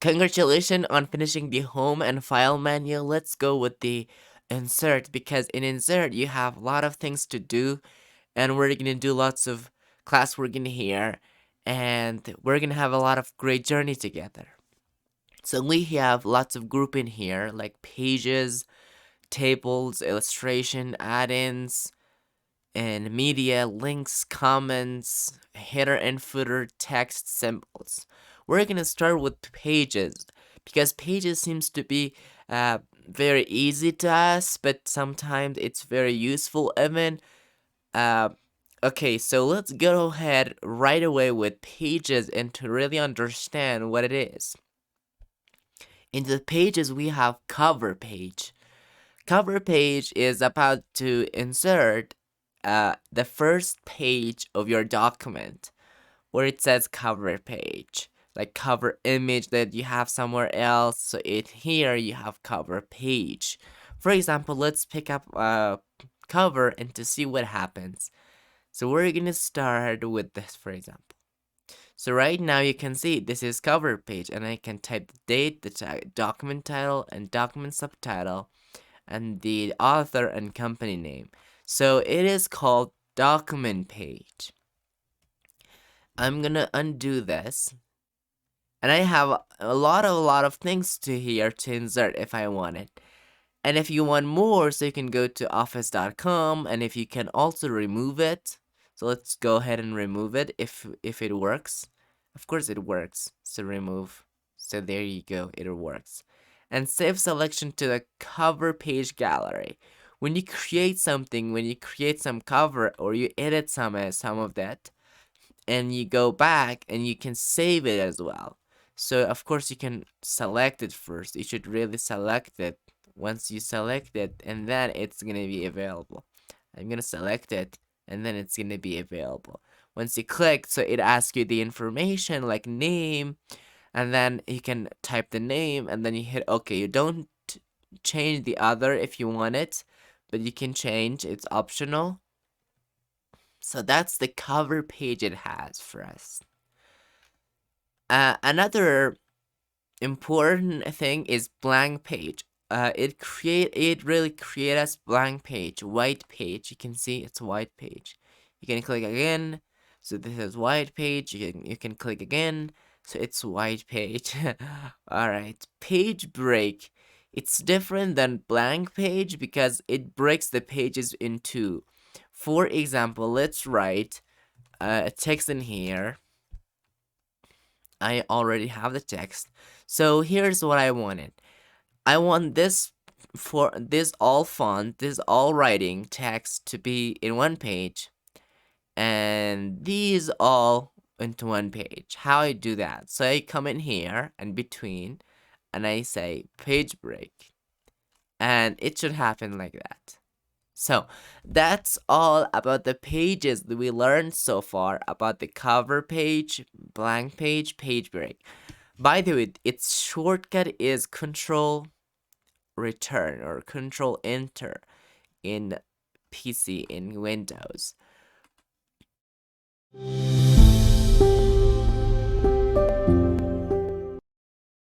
Congratulations on finishing the home and file menu. Let's go with the insert, because in insert you have a lot of things to do, and we're gonna do lots of classwork in here, and we're gonna have a lot of great journey together. So we have lots of group in here, like pages, tables, illustration, add-ins, and media, links, comments, header and footer, text, symbols. We're gonna start with pages, because pages seems to be very easy to us, but sometimes it's very useful even. Uh, okay, so let's go ahead right away with pages and to really understand what it is. In the pages we have cover page. Cover page is about to insert the first page of your document where it says cover page, like cover image that you have somewhere else. So here you have cover page. For example, let's pick up a cover and to see what happens. So we're gonna start with this, for example. So right now you can see this is cover page, and I can type the date, the document title, and document subtitle, and the author and company name. So it is called document page. I'm gonna undo this, and I have a lot of things to here to insert if I want it. And if you want more, so you can go to office.com, and if you can also remove it. So let's go ahead and remove it if it works. Of course it works. So remove. So there you go, it works. And save selection to the cover page gallery. When you create something, when you create some cover or you edit some of that, and you go back and you can save it as well. So of course you can select it first. You should really select it. Once you select it, and then it's gonna be available. I'm gonna select it, and then it's gonna be available. Once you click, so it asks you the information like name, and then you can type the name, and then you hit OK. You don't change the other if you want it, but you can change. It's optional. So that's the cover page it has for us. Another important thing is blank page. It really create us blank page, white page. You can see it's white page. You can click again. So this is white page. You can click again. So it's white page. All right, page break. It's different than blank page because it breaks the pages in two. For example, let's write a text in here. I already have the text. So here's what I wanted. I want this for this all font, this all writing text to be in one page, and these all into one page. How I do that? So I come in here and between, and I say page break, and it should happen like that. So that's all about the pages that we learned so far about the cover page, blank page, page break. By the way, its shortcut is Control Return or Control Enter in PC in Windows.